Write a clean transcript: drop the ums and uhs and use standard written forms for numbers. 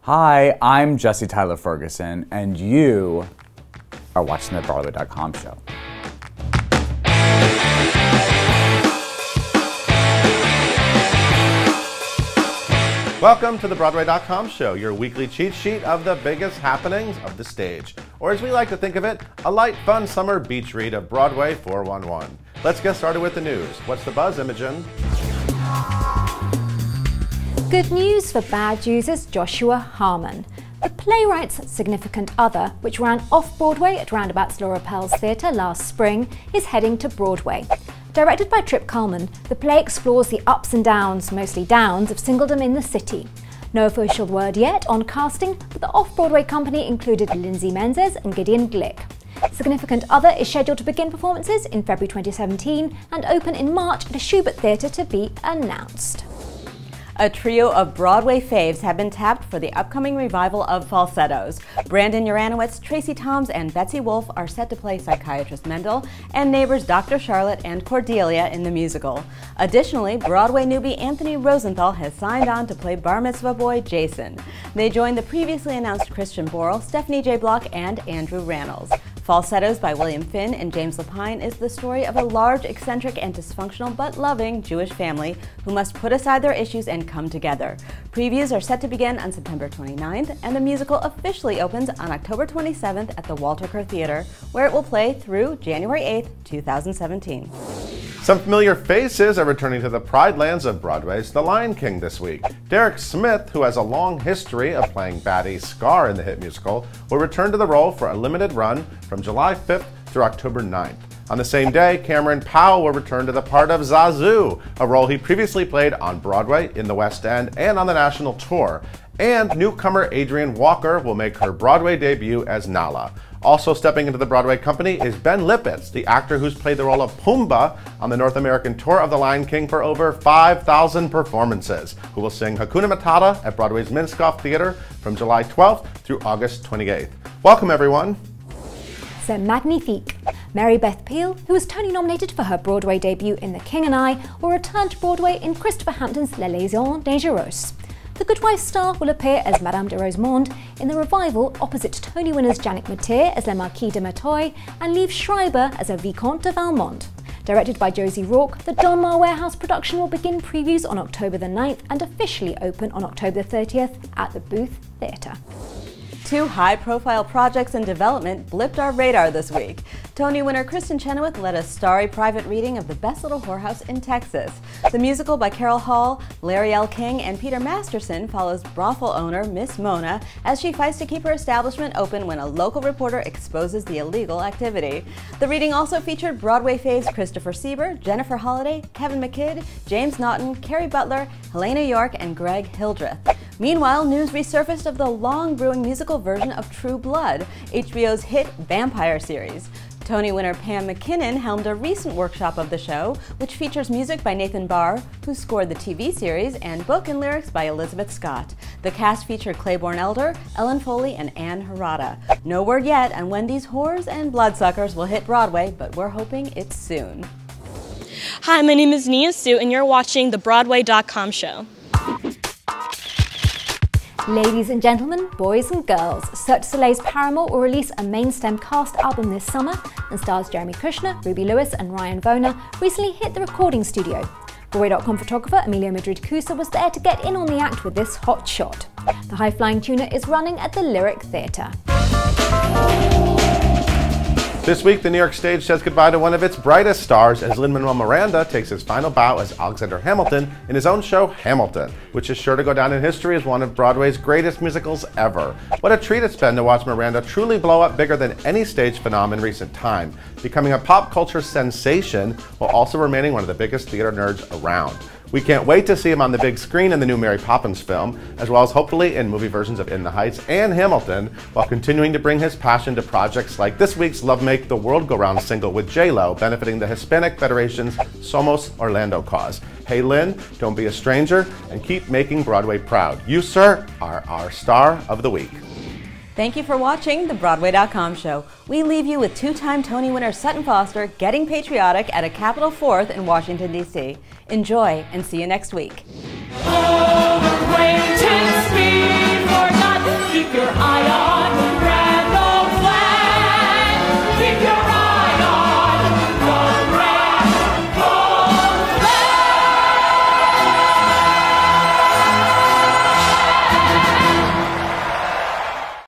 Hi, I'm Jesse Tyler Ferguson, and you are watching the Broadway.com show. Welcome to the Broadway.com show, your weekly cheat sheet of the biggest happenings of the stage. Or as we like to think of it, a light, fun summer beach read of Broadway 411. Let's get started with the news. What's the buzz, Imogen? Good news for bad users Joshua Harmon. The playwright's significant other, which ran off-Broadway at Roundabout's Laura Pell's Theatre last spring, is heading to Broadway. Directed by Trip Cullman, the play explores the ups and downs, mostly downs, of singledom in the city. No official word yet on casting, but the off-Broadway company included Lindsay Menzes and Gideon Glick. Significant Other is scheduled to begin performances in February 2017 and open in March at a Schubert Theatre to be announced. A trio of Broadway faves have been tapped for the upcoming revival of Falsettos. Brandon Uranowitz, Tracy Toms, and Betsy Wolfe are set to play psychiatrist Mendel and neighbors Dr. Charlotte and Cordelia in the musical. Additionally, Broadway newbie Anthony Rosenthal has signed on to play bar mitzvah boy Jason. They join the previously announced Christian Borle, Stephanie J. Block, and Andrew Rannells. Falsettos by William Finn and James Lapine is the story of a large, eccentric, and dysfunctional but loving Jewish family who must put aside their issues and come together. Previews are set to begin on September 29th, and the musical officially opens on October 27th at the Walter Kerr Theatre, where it will play through January 8th, 2017. Some familiar faces are returning to the Pride Lands of Broadway's The Lion King this week. Derek Smith, who has a long history of playing Baddie Scar in the hit musical, will return to the role for a limited run from July 5th through October 9th. On the same day, Cameron Powell will return to the part of Zazu, a role he previously played on Broadway, in the West End, and on the national tour. And newcomer Adrienne Walker will make her Broadway debut as Nala. Also stepping into the Broadway company is Ben Lippitz, the actor who's played the role of Pumbaa on the North American tour of The Lion King for over 5,000 performances, who will sing Hakuna Matata at Broadway's Minskoff Theatre from July 12th through August 28th. Welcome, everyone. C'est magnifique. Mary Beth Peale, who was Tony nominated for her Broadway debut in The King and I, will return to Broadway in Christopher Hampton's La Liaison Dangereuse. The Good Wife star will appear as Madame de Rosemonde in the revival opposite Tony winners Janet Mateer as La Marquise de Merteuil and Liev Schreiber as a Vicomte de Valmont. Directed by Josie Rourke, the Donmar Warehouse production will begin previews on October the 9th and officially open on October the 30th at the Booth Theatre. Two high-profile projects in development blipped our radar this week. Tony winner Kristin Chenoweth led a starry private reading of The Best Little Whorehouse in Texas. The musical by Carol Hall, Larry L. King, and Peter Masterson follows brothel owner Miss Mona as she fights to keep her establishment open when a local reporter exposes the illegal activity. The reading also featured Broadway faves Christopher Sieber, Jennifer Holliday, Kevin McKidd, James Naughton, Carrie Butler, Helena York, and Greg Hildreth. Meanwhile, news resurfaced of the long-brewing musical version of True Blood, HBO's hit vampire series. Tony winner Pam McKinnon helmed a recent workshop of the show, which features music by Nathan Barr, who scored the TV series, and book and lyrics by Elizabeth Scott. The cast featured Claiborne Elder, Ellen Foley, and Anne Harada. No word yet on when these whores and bloodsuckers will hit Broadway, but we're hoping it's soon. Hi, my name is Nia Sue, and you're watching the Broadway.com show. Ladies and gentlemen, boys and girls, Cirque du Soleil's Paramore will release a main stem cast album this summer, and stars Jeremy Kushner, Ruby Lewis, and Ryan Vona recently hit the recording studio. Broadway.com photographer Emilio Madrid-Cusa was there to get in on the act with this hot shot. The high-flying tuner is running at the Lyric Theatre. This week, the New York stage says goodbye to one of its brightest stars as Lin-Manuel Miranda takes his final bow as Alexander Hamilton in his own show, Hamilton, which is sure to go down in history as one of Broadway's greatest musicals ever. What a treat it's been to watch Miranda truly blow up bigger than any stage phenom in recent time, becoming a pop culture sensation while also remaining one of the biggest theater nerds around. We can't wait to see him on the big screen in the new Mary Poppins film, as well as hopefully in movie versions of In the Heights and Hamilton, while continuing to bring his passion to projects like this week's Love Make the World Go Round single with J-Lo, benefiting the Hispanic Federation's Somos Orlando cause. Hey Lynn, don't be a stranger, and keep making Broadway proud. You, sir, are our star of the week. Thank you for watching the Broadway.com show. We leave you with two-time Tony winner Sutton Foster getting patriotic at a Capitol 4th in Washington, D.C. Enjoy and see you next week.